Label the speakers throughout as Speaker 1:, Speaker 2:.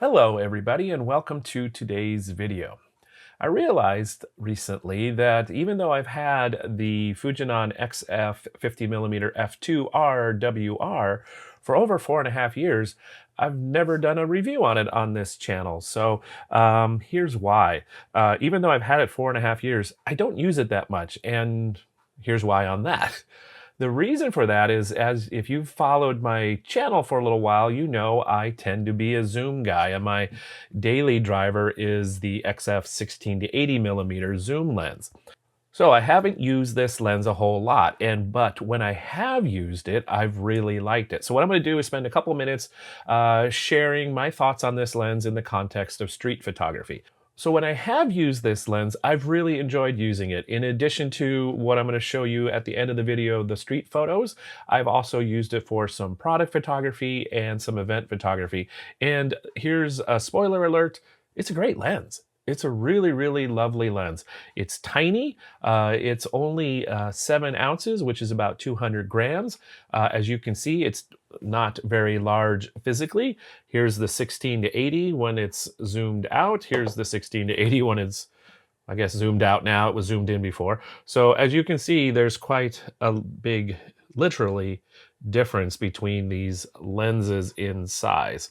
Speaker 1: Hello everybody and welcome to today's video. I realized recently that even though I've had the Fujinon XF 50mm f2R WR for over 4.5 years, I've never done a review on it on this channel. So here's why. Even though I've had it 4.5 years, I don't use it that much, and here's why on that. The reason for that is, as if you've followed my channel for a little while, you know I tend to be a zoom guy, and my daily driver is the XF 16 to 80mm zoom lens. So I haven't used this lens a whole lot, but when I have used it, I've really liked it. So what I'm going to do is spend a couple minutes sharing my thoughts on this lens in the context of street photography. So when I have used this lens, I've really enjoyed using it. In addition to what I'm going to show you at the end of the video, the street photos, I've also used it for some product photography and some event photography. And here's a spoiler alert, it's a great lens. It's a really, really lovely lens. It's tiny. It's only 7 ounces, which is about 200 grams. As you can see, it's not very large physically. Here's the 16 to 80 when it's zoomed out. Here's the 16 to 80 when it's, I guess, zoomed out now. It was zoomed in before. So as you can see, there's quite a big, literally, difference between these lenses in size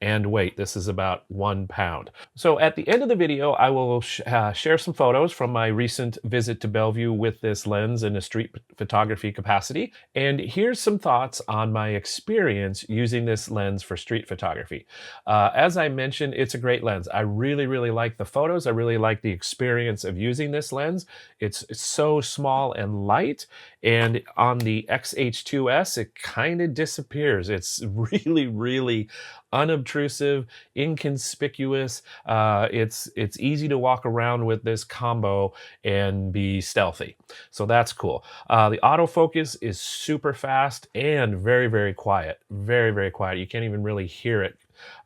Speaker 1: and weight. This is about 1 pound. So at the end of the video, I will share some photos from my recent visit to Bellevue with this lens in a street photography capacity. And here's some thoughts on my experience using this lens for street photography. As I mentioned, it's a great lens. I really, really like the photos. I really like the experience of using this lens. It's so small and light. And on the XH2S, it kind of disappears. It's really, really unobtrusive, inconspicuous. It's easy to walk around with this combo and be stealthy. So that's cool. The autofocus is super fast and very, very quiet. Very, very quiet. You can't even really hear it.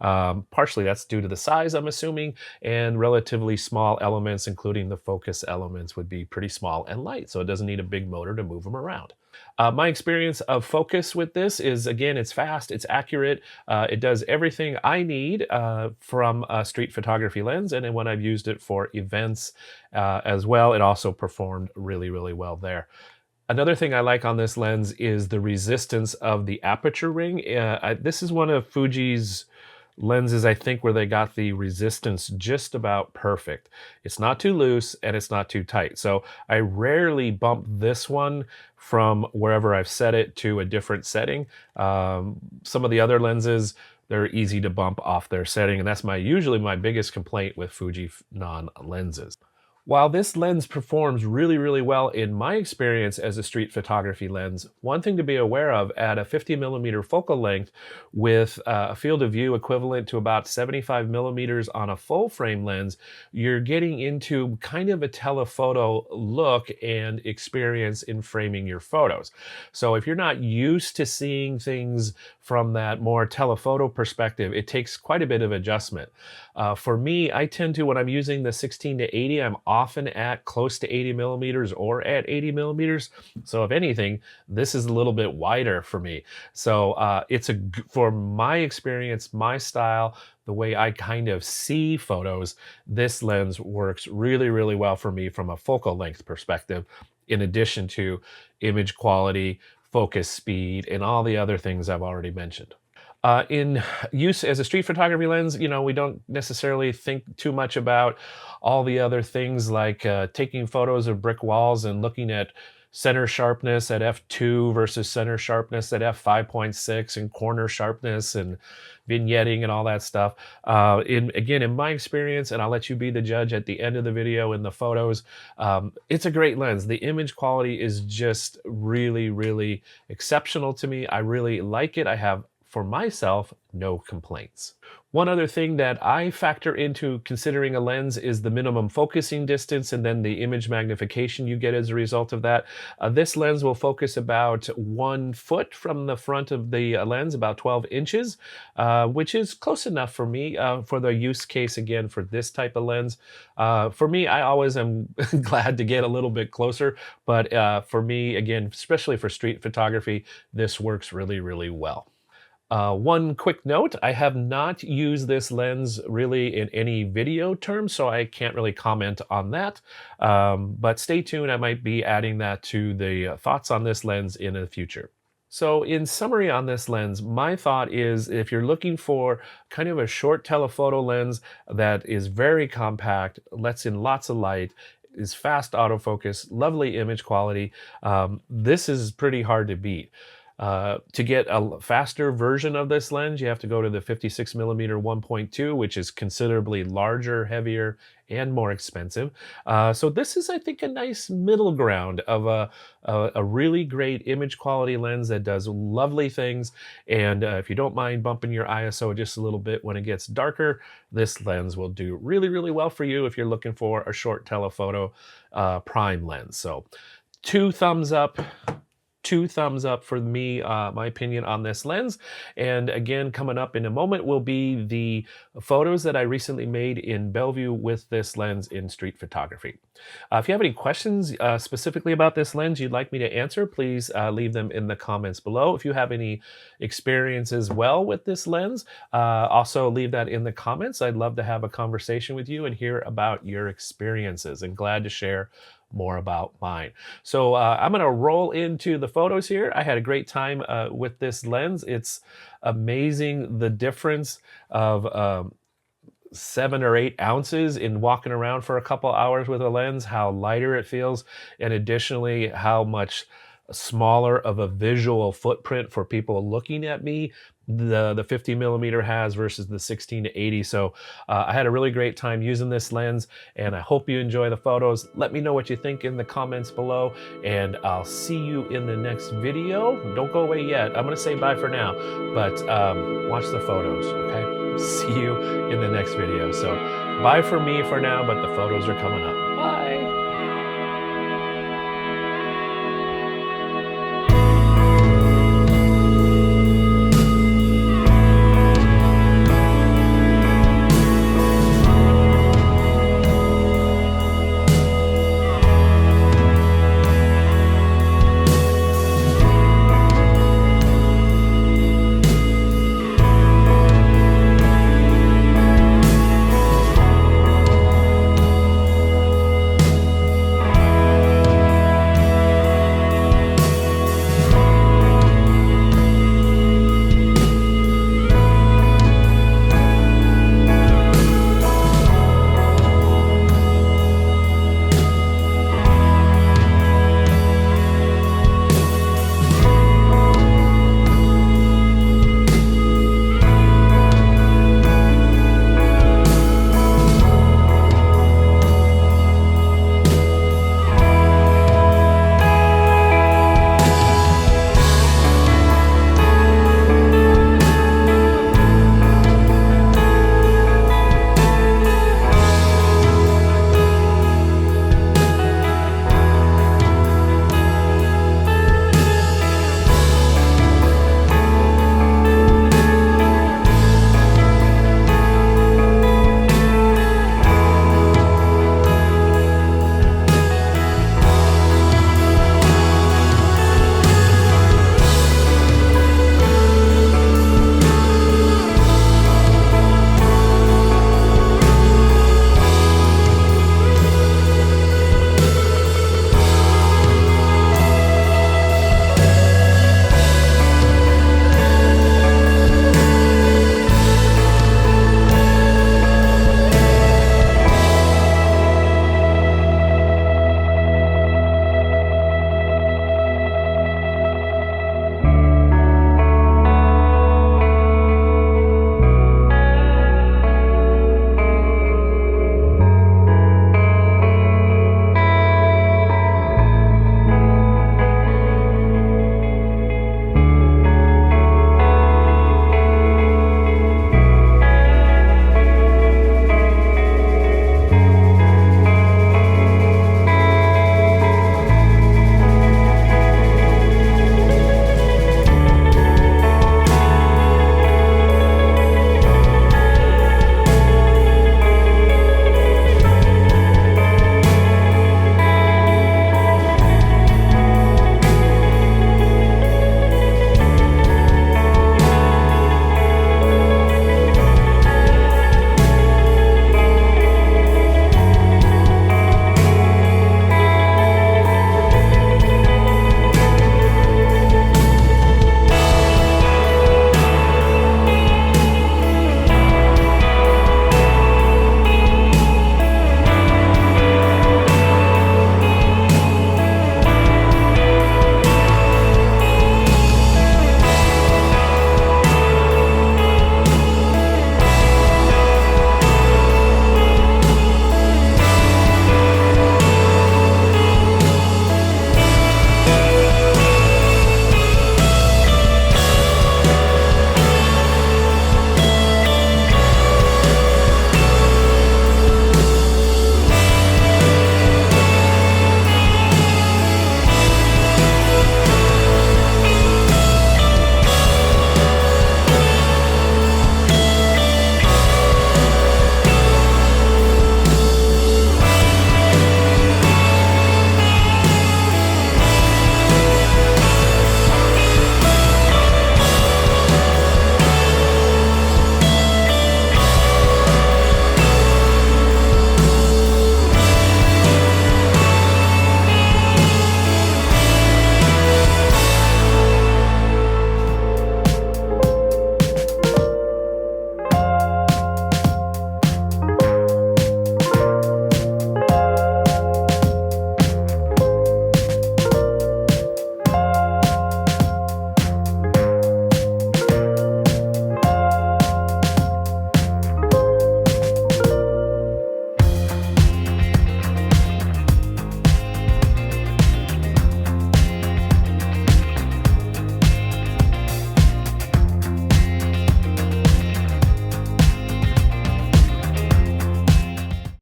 Speaker 1: Partially that's due to the size, I'm assuming, and relatively small elements, including the focus elements, would be pretty small and light, so it doesn't need a big motor to move them around. My experience of focus with this is, again, it's fast, it's accurate, it does everything I need from a street photography lens, and then when I've used it for events as well, it also performed really, really well there. Another thing I like on this lens is the resistance of the aperture ring. This is one of Fuji's lenses, I think, where they got the resistance just about perfect. It's not too loose and it's not too tight. So I rarely bump this one from wherever I've set it to a different setting. Some of the other lenses, they're easy to bump off their setting, and that's usually my biggest complaint with Fujinon lenses. While this lens performs really, really well in my experience as a street photography lens, one thing to be aware of at a 50mm focal length with a field of view equivalent to about 75mm on a full frame lens, you're getting into kind of a telephoto look and experience in framing your photos. So if you're not used to seeing things from that more telephoto perspective, it takes quite a bit of adjustment. For me, I tend to, when I'm using the 16 to 80, I'm often at close to 80mm or at 80mm. So if anything, this is a little bit wider for me. So for my experience, my style, the way I kind of see photos, this lens works really, really well for me from a focal length perspective, in addition to image quality, focus speed, and all the other things I've already mentioned. In use as a street photography lens, you know, we don't necessarily think too much about all the other things like taking photos of brick walls and looking at center sharpness at f2 versus center sharpness at f5.6 and corner sharpness and vignetting and all that stuff. Again, in my experience, and I'll let you be the judge at the end of the video in the photos, it's a great lens. The image quality is just really, really exceptional to me. I really like it. I have, for myself, no complaints. One other thing that I factor into considering a lens is the minimum focusing distance and then the image magnification you get as a result of that. This lens will focus about 1 foot from the front of the lens, about 12 inches, which is close enough for me for the use case, again, for this type of lens. For me, I always am glad to get a little bit closer, but for me, again, especially for street photography, this works really, really well. One quick note, I have not used this lens really in any video terms, so I can't really comment on that. But stay tuned, I might be adding that to the thoughts on this lens in the future. So in summary on this lens, my thought is if you're looking for kind of a short telephoto lens that is very compact, lets in lots of light, is fast autofocus, lovely image quality, this is pretty hard to beat. To get a faster version of this lens, you have to go to the 56 millimeter 1.2, which is considerably larger, heavier, and more expensive. So this is, I think, a nice middle ground of a really great image quality lens that does lovely things. And if you don't mind bumping your ISO just a little bit when it gets darker, this lens will do really, really well for you if you're looking for a short telephoto prime lens. So 2 thumbs up. 2 thumbs up for me, my opinion on this lens. And again, coming up in a moment will be the photos that I recently made in Bellevue with this lens in street photography. If you have any questions specifically about this lens you'd like me to answer, please leave them in the comments below. If you have any experience as well with this lens, also leave that in the comments. I'd love to have a conversation with you and hear about your experiences, and glad to share more about mine. So I'm going to roll into the photos here. I had a great time with this lens. It's amazing the difference of 7 or 8 ounces in walking around for a couple hours with a lens, how lighter it feels, and additionally how much smaller of a visual footprint for people looking at me the 50 millimeter has versus the 16 to 80. So I had a really great time using this lens, and I hope you enjoy the photos. Let me know what you think in the comments below, and I'll see you in the next video. Don't go away yet. I'm going to say bye for now, but watch the photos, okay? See you in the next video. So bye for me for now, but the photos are coming up.